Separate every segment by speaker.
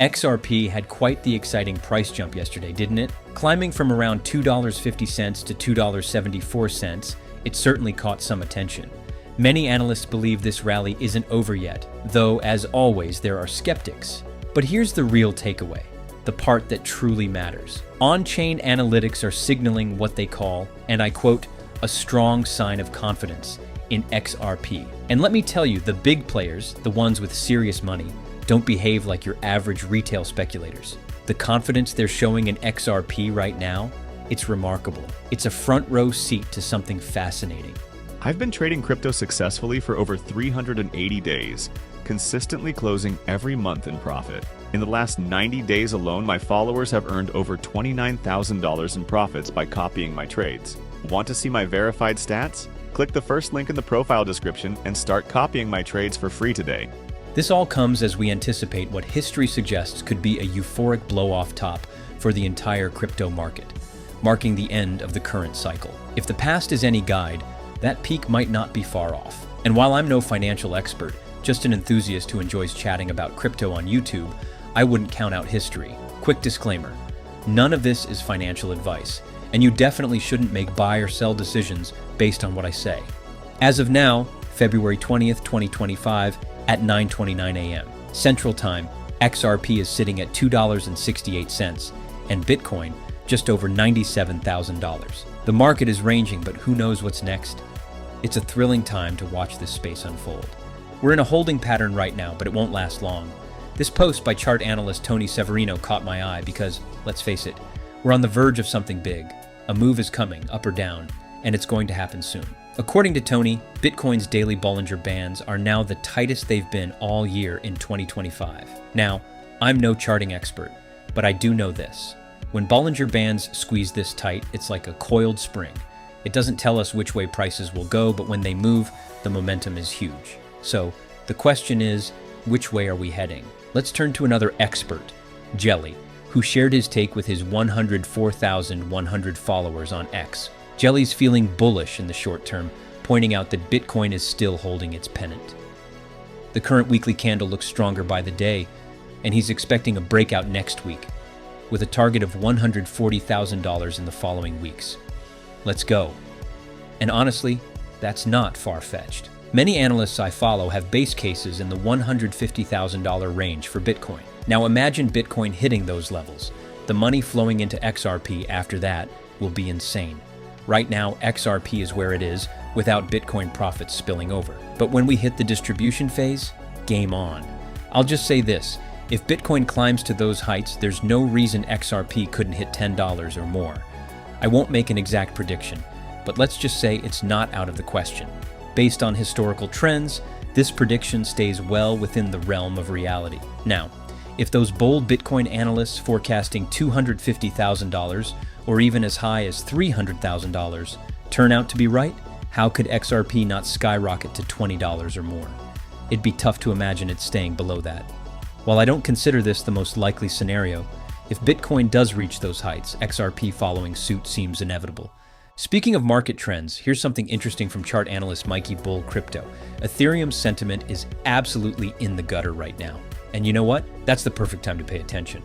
Speaker 1: XRP had quite the exciting price jump yesterday, didn't it? Climbing from around $2.50 to $2.74, it certainly caught some attention. Many analysts believe this rally isn't over yet, though, as always, there are skeptics. But here's the real takeaway, the part that truly matters. On-chain analytics are signaling what they call, and I quote, a strong sign of confidence in XRP. And let me tell you, the big players, the ones with serious money, don't behave like your average retail speculators. The confidence they're showing in XRP right now, it's remarkable. It's a front row seat to something fascinating.
Speaker 2: I've been trading crypto successfully for over 380 days, consistently closing every month in profit. In the last 90 days alone, my followers have earned over $29,000 in profits by copying my trades. Want to see my verified stats? Click the first link in the profile description and start copying my trades for free today.
Speaker 1: This all comes as we anticipate what history suggests could be a euphoric blow-off top for the entire crypto market, marking the end of the current cycle. If the past is any guide, that peak might not be far off. And while I'm no financial expert, just an enthusiast who enjoys chatting about crypto on YouTube, I wouldn't count out history. Quick disclaimer, none of this is financial advice, and you definitely shouldn't make buy or sell decisions based on what I say. As of now, February 20th, 2025, at 9:29 a.m. Central Time, XRP is sitting at $2.68, and Bitcoin just over $97,000. The market is ranging, but who knows what's next? It's a thrilling time to watch this space unfold. We're in a holding pattern right now, but it won't last long. This post by chart analyst Tony Severino caught my eye because, let's face it, we're on the verge of something big. A move is coming, up or down, and it's going to happen soon. According to Tony, Bitcoin's daily Bollinger Bands are now the tightest they've been all year in 2025. Now, I'm no charting expert, but I do know this. When Bollinger Bands squeeze this tight, it's like a coiled spring. It doesn't tell us which way prices will go, but when they move, the momentum is huge. So, the question is, which way are we heading? Let's turn to another expert, Jelly, who shared his take with his 104,100 followers on X. Jelly's feeling bullish in the short term, pointing out that Bitcoin is still holding its pennant. The current weekly candle looks stronger by the day, and he's expecting a breakout next week, with a target of $140,000 in the following weeks. Let's go. And honestly, that's not far-fetched. Many analysts I follow have base cases in the $150,000 range for Bitcoin. Now imagine Bitcoin hitting those levels. The money flowing into XRP after that will be insane. Right now, XRP is where it is, without Bitcoin profits spilling over. But when we hit the distribution phase, game on. I'll just say this, if Bitcoin climbs to those heights, there's no reason XRP couldn't hit $10 or more. I won't make an exact prediction, but let's just say it's not out of the question. Based on historical trends, this prediction stays well within the realm of reality. Now, if those bold Bitcoin analysts forecasting $250,000 or even as high as $300,000 turn out to be right, how could XRP not skyrocket to $20 or more? It'd be tough to imagine it staying below that. While I don't consider this the most likely scenario, if Bitcoin does reach those heights, XRP following suit seems inevitable. Speaking of market trends, here's something interesting from chart analyst Mikey Bull Crypto. Ethereum's sentiment is absolutely in the gutter right now. And you know what? That's the perfect time to pay attention.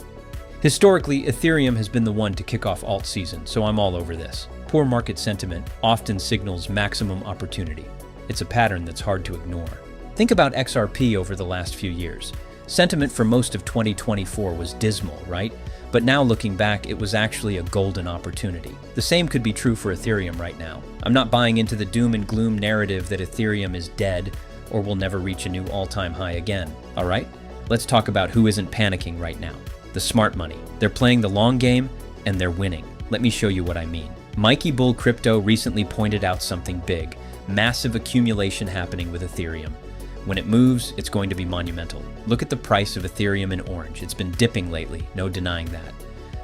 Speaker 1: Historically, Ethereum has been the one to kick off alt season, so I'm all over this. Poor market sentiment often signals maximum opportunity. It's a pattern that's hard to ignore. Think about XRP over the last few years. Sentiment for most of 2024 was dismal, right? But now looking back, it was actually a golden opportunity. The same could be true for Ethereum right now. I'm not buying into the doom and gloom narrative that Ethereum is dead or will never reach a new all-time high again, all right? Let's talk about who isn't panicking right now. The smart money. They're playing the long game, and they're winning. Let me show you what I mean. Mikey Bull Crypto recently pointed out something big. Massive accumulation happening with Ethereum. When it moves, it's going to be monumental. Look at the price of Ethereum in orange. It's been dipping lately, no denying that.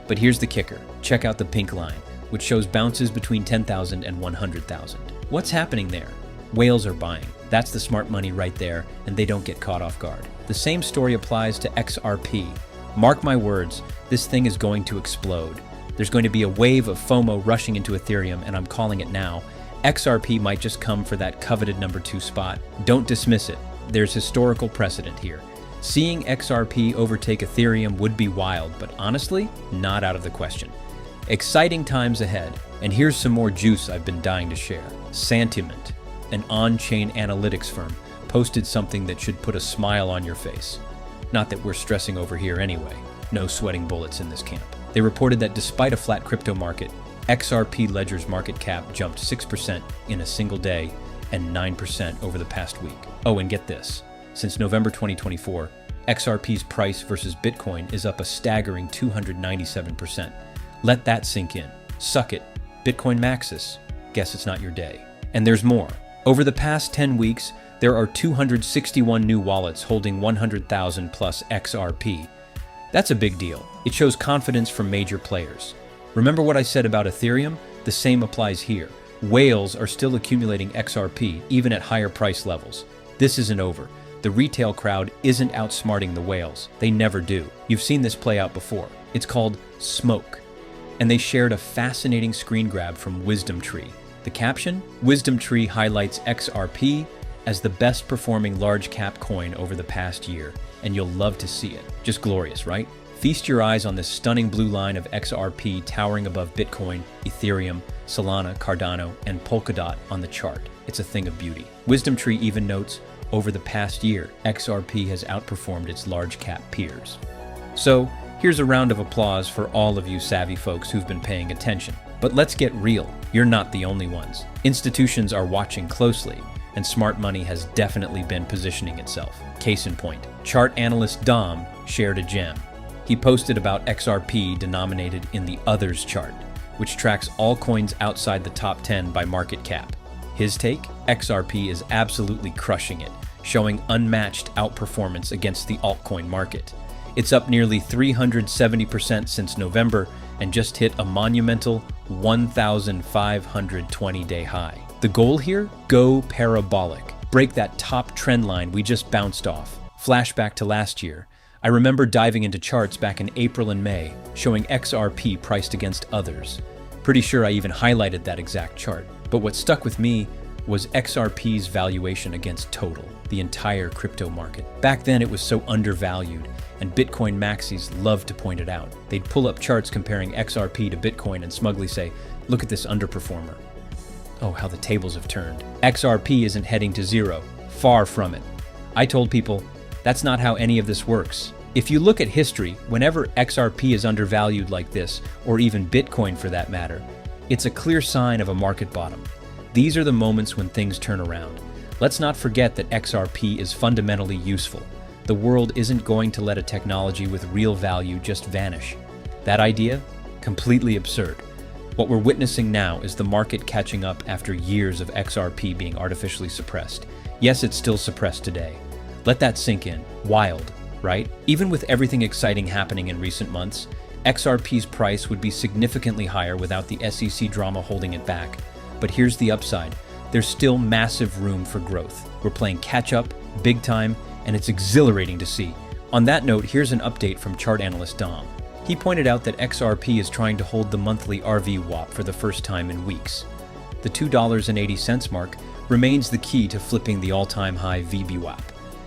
Speaker 1: But here's the kicker. Check out the pink line, which shows bounces between 10,000 and 100,000. What's happening there? Whales are buying. That's the smart money right there, and they don't get caught off guard. The same story applies to XRP. Mark my words, this thing is going to explode. There's going to be a wave of FOMO rushing into Ethereum, and I'm calling it now. XRP might just come for that coveted number 2 spot. Don't dismiss it. There's historical precedent here. Seeing XRP overtake Ethereum would be wild, but honestly, not out of the question. Exciting times ahead, and here's some more juice I've been dying to share. Santiment, an on-chain analytics firm, posted something that should put a smile on your face. Not that we're stressing over here anyway. No sweating bullets in this camp. They reported that despite a flat crypto market, XRP Ledger's market cap jumped 6% in a single day and 9% over the past week. Oh, and get this. Since November 2024, XRP's price versus Bitcoin is up a staggering 297%. Let that sink in. Suck it. Bitcoin maxes. Guess it's not your day. And there's more. Over the past 10 weeks, there are 261 new wallets holding 100,000 plus XRP. That's a big deal. It shows confidence from major players. Remember what I said about Ethereum? The same applies here. Whales are still accumulating XRP, even at higher price levels. This isn't over. The retail crowd isn't outsmarting the whales. They never do. You've seen this play out before. It's called smoke. And they shared a fascinating screen grab from Wisdom Tree. The caption? Wisdom Tree highlights XRP as the best performing large cap coin over the past year, and you'll love to see it. Just glorious, right? Feast your eyes on this stunning blue line of XRP towering above Bitcoin, Ethereum, Solana, Cardano, and Polkadot on the chart. It's a thing of beauty. Wisdom Tree even notes, over the past year, XRP has outperformed its large cap peers. So, here's a round of applause for all of you savvy folks who've been paying attention. But let's get real. You're not the only ones. Institutions are watching closely, and smart money has definitely been positioning itself. Case in point, chart analyst Dom shared a gem. He posted about XRP denominated in the Others chart, which tracks all coins outside the top 10 by market cap. His take? XRP is absolutely crushing it, showing unmatched outperformance against the altcoin market. It's up nearly 370% since November and just hit a monumental 1,520-day high. The goal here? Go parabolic. Break that top trend line we just bounced off. Flashback to last year. I remember diving into charts back in April and May, showing XRP priced against Others. Pretty sure I even highlighted that exact chart. But what stuck with me was XRP's valuation against total, the entire crypto market. Back then it was so undervalued, and Bitcoin maxis loved to point it out. They'd pull up charts comparing XRP to Bitcoin and smugly say, look at this underperformer. Oh, how the tables have turned. XRP isn't heading to zero. Far from it. I told people, that's not how any of this works. If you look at history, whenever XRP is undervalued like this, or even Bitcoin for that matter, it's a clear sign of a market bottom. These are the moments when things turn around. Let's not forget that XRP is fundamentally useful. The world isn't going to let a technology with real value just vanish. That idea? Completely absurd. What we're witnessing now is the market catching up after years of XRP being artificially suppressed. Yes, it's still suppressed today. Let that sink in. Wild, right? Even with everything exciting happening in recent months, XRP's price would be significantly higher without the SEC drama holding it back. But here's the upside. There's still massive room for growth. We're playing catch up, big time, and it's exhilarating to see. On that note, here's an update from chart analyst Dom. He pointed out that XRP is trying to hold the monthly RVWAP for the first time in weeks. The $2.80 mark remains the key to flipping the all-time high VBWAP.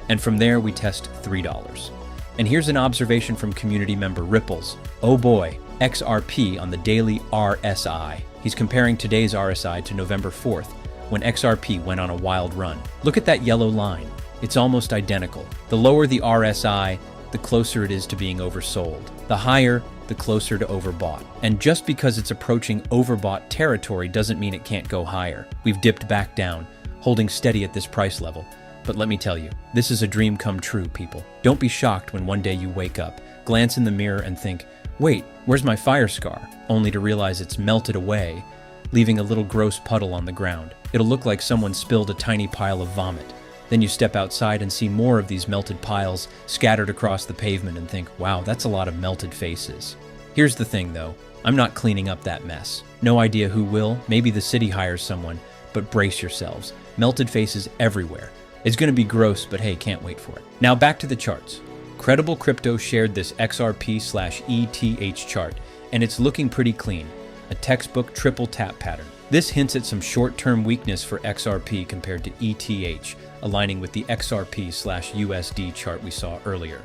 Speaker 1: And from there, we test $3. And here's an observation from community member Ripples. Oh boy, XRP on the daily RSI. He's comparing today's RSI to November 4th, when XRP went on a wild run. Look at that yellow line. It's almost identical. The lower the RSI, the closer it is to being oversold. The higher, the closer to overbought. And just because it's approaching overbought territory doesn't mean it can't go higher. We've dipped back down, holding steady at this price level. But let me tell you, this is a dream come true, people. Don't be shocked when one day you wake up, glance in the mirror and think, wait, where's my fire scar? Only to realize it's melted away, leaving a little gross puddle on the ground. It'll look like someone spilled a tiny pile of vomit. Then you step outside and see more of these melted piles scattered across the pavement and think, wow, that's a lot of melted faces. Here's the thing though, I'm not cleaning up that mess. No idea who will, maybe the city hires someone, but brace yourselves. Melted faces everywhere. It's going to be gross, but hey, can't wait for it. Now back to the charts. Credible Crypto shared this XRP/ETH chart, and it's looking pretty clean. A textbook triple tap pattern. This hints at some short-term weakness for XRP compared to ETH, aligning with the XRP/USD chart we saw earlier.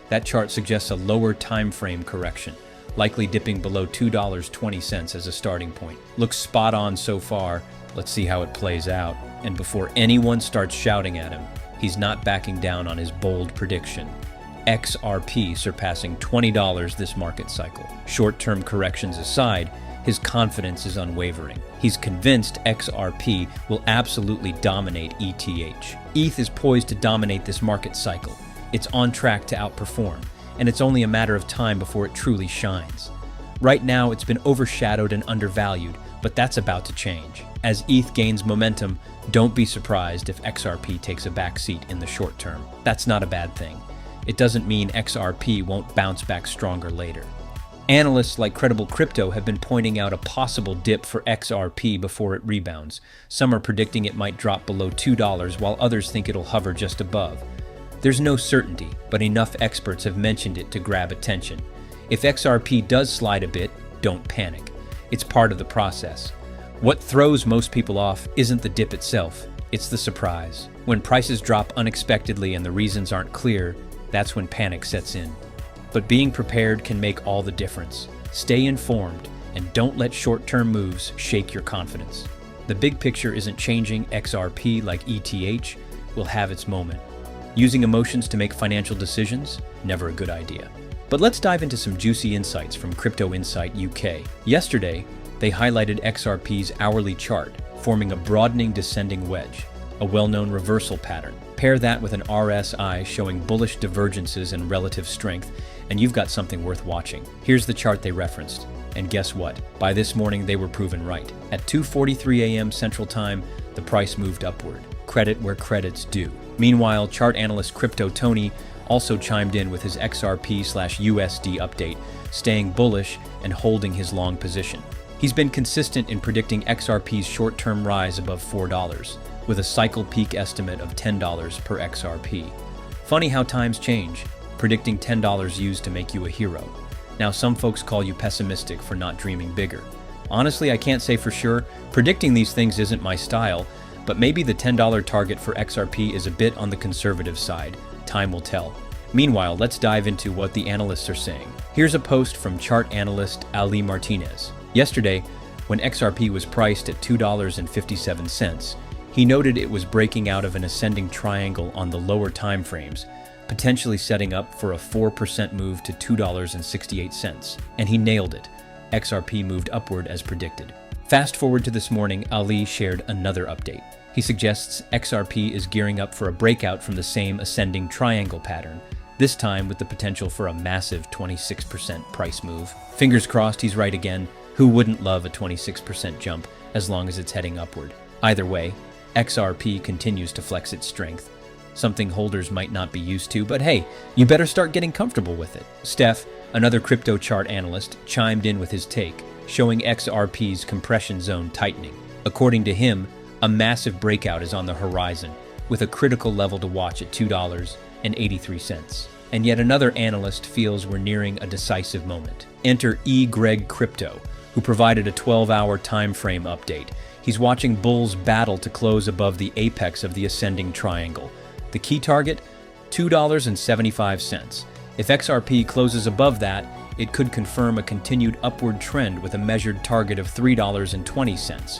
Speaker 1: That chart suggests a lower time frame correction, likely dipping below $2.20 as a starting point. Looks spot on so far. Let's see how it plays out. And before anyone starts shouting at him, he's not backing down on his bold prediction. XRP surpassing $20 this market cycle. Short-term corrections aside, his confidence is unwavering. He's convinced XRP will absolutely dominate ETH. ETH is poised to dominate this market cycle. It's on track to outperform, and it's only a matter of time before it truly shines. Right now, it's been overshadowed and undervalued, but that's about to change. As ETH gains momentum, don't be surprised if XRP takes a backseat in the short term. That's not a bad thing. It doesn't mean XRP won't bounce back stronger later. Analysts like Credible Crypto have been pointing out a possible dip for XRP before it rebounds. Some are predicting it might drop below $2, while others think it'll hover just above. There's no certainty, but enough experts have mentioned it to grab attention. If XRP does slide a bit, don't panic. It's part of the process. What throws most people off isn't the dip itself, it's the surprise. When prices drop unexpectedly and the reasons aren't clear, that's when panic sets in. But being prepared can make all the difference. Stay informed and don't let short-term moves shake your confidence. The big picture isn't changing. XRP, like ETH, will have its moment. Using emotions to make financial decisions? Never a good idea. But let's dive into some juicy insights from Crypto Insight UK. Yesterday, they highlighted XRP's hourly chart, forming a broadening descending wedge, a well-known reversal pattern. Pair that with an RSI showing bullish divergences and relative strength, and you've got something worth watching. Here's the chart they referenced. And guess what? By this morning, they were proven right. At 2:43 a.m. Central Time, the price moved upward. Credit where credit's due. Meanwhile, chart analyst Crypto Tony also chimed in with his XRP/USD update, staying bullish and holding his long position. He's been consistent in predicting XRP's short-term rise above $4, with a cycle peak estimate of $10 per XRP. Funny how times change. Predicting $10 used to make you a hero. Now some folks call you pessimistic for not dreaming bigger. Honestly, I can't say for sure. Predicting these things isn't my style, but maybe the $10 target for XRP is a bit on the conservative side. Time will tell. Meanwhile, let's dive into what the analysts are saying. Here's a post from chart analyst Ali Martinez. Yesterday, when XRP was priced at $2.57, he noted it was breaking out of an ascending triangle on the lower time frames, potentially setting up for a 4% move to $2.68. And he nailed it. XRP moved upward as predicted. Fast forward to this morning, Ali shared another update. He suggests XRP is gearing up for a breakout from the same ascending triangle pattern, this time with the potential for a massive 26% price move. Fingers crossed he's right again. Who wouldn't love a 26% jump as long as it's heading upward? Either way, XRP continues to flex its strength, something holders might not be used to, but hey, you better start getting comfortable with it. Steph, another crypto chart analyst, chimed in with his take, showing XRP's compression zone tightening. According to him, a massive breakout is on the horizon, with a critical level to watch at $2.83. And yet another analyst feels we're nearing a decisive moment. Enter Greg Crypto, who provided a 12-hour time frame update. He's watching bulls battle to close above the apex of the ascending triangle. The key target? $2.75. If XRP closes above that, it could confirm a continued upward trend with a measured target of $3.20.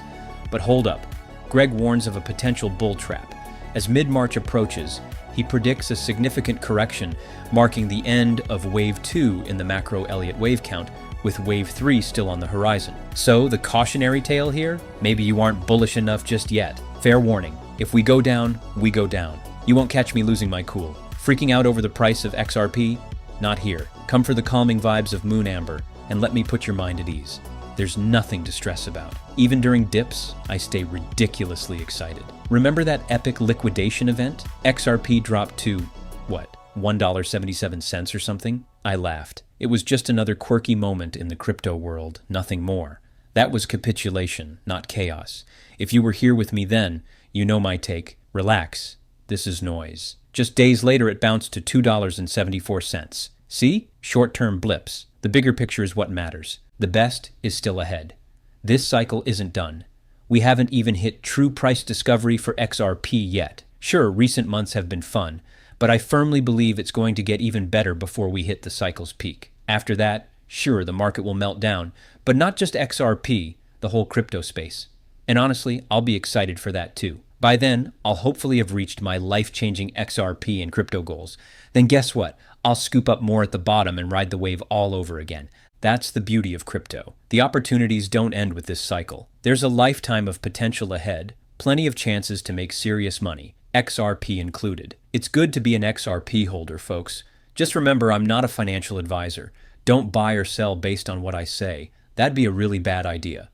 Speaker 1: But hold up. Greg warns of a potential bull trap. As mid-March approaches, he predicts a significant correction, marking the end of Wave 2 in the macro Elliott wave count, with Wave 3 still on the horizon. So, the cautionary tale here? Maybe you aren't bullish enough just yet. Fair warning, if we go down, we go down. You won't catch me losing my cool. Freaking out over the price of XRP? Not here. Come for the calming vibes of Moon Amber, and let me put your mind at ease. There's nothing to stress about. Even during dips, I stay ridiculously excited. Remember that epic liquidation event? XRP dropped to, what, $1.77 or something? I laughed. It was just another quirky moment in the crypto world, nothing more. That was capitulation, not chaos. If you were here with me then, you know my take. Relax. This is noise. Just days later, it bounced to $2.74. See? Short-term blips. The bigger picture is what matters. The best is still ahead. This cycle isn't done. We haven't even hit true price discovery for XRP yet. Sure, recent months have been fun, but I firmly believe it's going to get even better before we hit the cycle's peak. After that, sure, the market will melt down, but not just XRP, the whole crypto space. And honestly, I'll be excited for that too. By then, I'll hopefully have reached my life-changing XRP and crypto goals. Then guess what? I'll scoop up more at the bottom and ride the wave all over again. That's the beauty of crypto. The opportunities don't end with this cycle. There's a lifetime of potential ahead, plenty of chances to make serious money, XRP included. It's good to be an XRP holder, folks. Just remember, I'm not a financial advisor. Don't buy or sell based on what I say. That'd be a really bad idea.